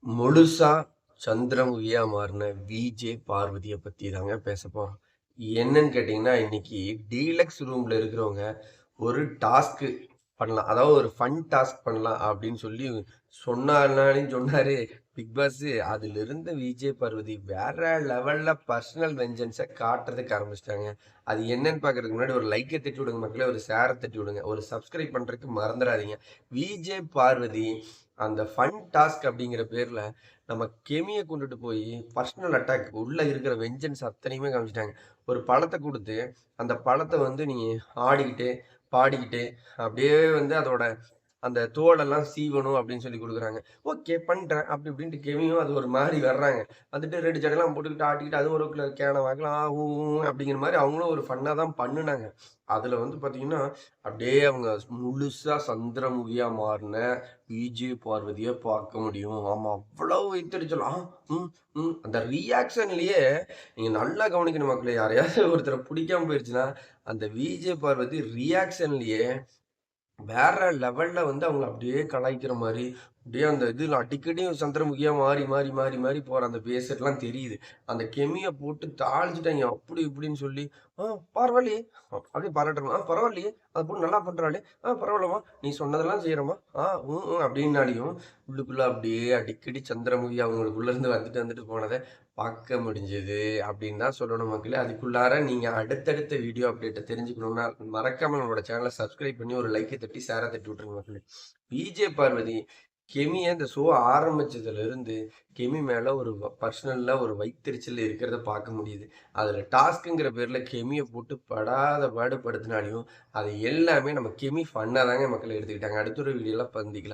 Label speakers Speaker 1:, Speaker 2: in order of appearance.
Speaker 1: முழுசா சந்திரமுகியா மாறின விஜே பார்வதிய பத்தி தாங்க பேச போறோம். என்னன்னு கேட்டீங்கன்னா, இன்னைக்கு டீலக்ஸ் ரூம்ல இருக்கிறவங்க ஒரு டாஸ்க்கு பண்ணலாம். அதாவது ஒரு ஃபன் டாஸ்க் பண்ணலாம் அப்படின்னு சொல்லி சொன்னாலும் சொன்னாரு பிக் பாஸ். அதுல இருந்த விஜே பார்வதி வேற லெவல்ல பர்சனல் வெஞ்சன்ஸ காட்டுறதுக்கு ஆரம்பிச்சிட்டாங்க. அது என்னன்னு பாக்குறதுக்கு முன்னாடி ஒரு லைக்கை தட்டி விடுங்க மக்களே, ஒரு ஷேரை தட்டி விடுங்க, ஒரு சப்ஸ்கிரைப் பண்றதுக்கு மறந்துடாதீங்க. விஜே பார்வதி அந்த ஃபன் டாஸ்க் அப்படிங்கிற பேர்ல நம்ம கெமியை கொண்டுட்டு போய் பர்சனல் அட்டாக் உள்ள இருக்கிற வெஞ்சன்ஸ் அத்தனையுமே காமிச்சிட்டாங்க. ஒரு பழத்தை கொடுத்து அந்த பழத்தை வந்து நீ ஆடிக்கிட்டு பாடிக்கிட்டு அப்படியே வந்து அதோட அந்த தோலெல்லாம் சீவணும் அப்படின்னு சொல்லி குடுக்குறாங்க. ஓகே பண்றேன். அப்படி இப்படின்ட்டு கெவியும் அது ஒரு மாரி வர்றாங்க. வந்துட்டு 2 ஜடைலாம் போட்டுக்கிட்டு ஆட்டிக்கிட்டு அது ஒரு கேன வாக்குல ஊ அப்படிங்கிற மாரி அவங்களும் ஒரு ஃபன்னா தான் பண்ணுனாங்க. அதுல வந்து பார்த்தீங்கன்னா, அப்படியே அவங்க முழுசா சந்திரமுகியா மாறுன விஜய் பார்வதிய பார்க்க முடியும். ஆமா, அவ்வளவு வைத்தெரிச்சல். ம், ம். அந்த ரியாக்ஷன்லயே நீங்க நல்லா கவனிக்கணும் மக்களே. யாரையாவது ஒருத்தர புடிக்காம போயிருச்சுன்னா, அந்த விஜய் பார்வதி ரியாக்ஷன்லயே வேற லெவல்ல வந்து அவங்கள அப்படியே கலாய்க்கிற மாரி, அப்படியே அந்த இதுல அடிக்கடி சந்திரமுகியா மாறி, மாறி, மாறி, மாறி போற அந்த பேஸர்லாம் தெரியுது. அந்த கெமிய போட்டு தாளிச்சுட்டாய்ங்க. அப்படி இப்படின்னு சொல்லி, "ஆ பரவாயில்லையே!" அப்படியே பாராட்டணும். பரவாயில்லையே! அந்த பொண்ணு நல்லா பண்றாளே! பரவாயில்லம்மா. நீ சொன்னதெல்லாம் செய்றேம்மா. ம், ம்" அப்படின்னாலையும், உள்ளுக்குள்ள அப்படியே அடிக்கடி சந்திரமுகி அவங்களுக்குள்ள இருந்து வந்துட்டு, வந்துட்டு போனத பார்க்க முடிஞ்சது அப்படின்னு தான் சொல்லணும் மக்களே. அதுக்குள்ளார நீங்க அடுத்தடுத்த வீடியோ அப்டேட்ட தெரிஞ்சுக்கணும்னா, மறக்காம நம்மளோட சேனல சப்ஸ்கிரைப் பண்ணி ஒரு லைக்க தட்டி, ஷேர தட்டி விட்டுருங்க மக்களே. விஜே பார்வதி கெமிய இந்த ஷோ ஆரம்பிச்சதுலருந்து, கெமி மேல ஒரு பர்சனலா ஒரு வைத்தெரிச்சல் இருக்கிறத பார்க்க முடியுது. அதுல டாஸ்க்குங்கிற பேர்ல கெமிய போட்டு படாத பாடு படுத்துனாலையும், அது எல்லாமே நம்ம கெமி ஃபன்னா தாங்க மக்களே எடுத்துக்கிட்டாங்க. அடுத்த ஒரு வீடியோல சந்திக்கலாம்.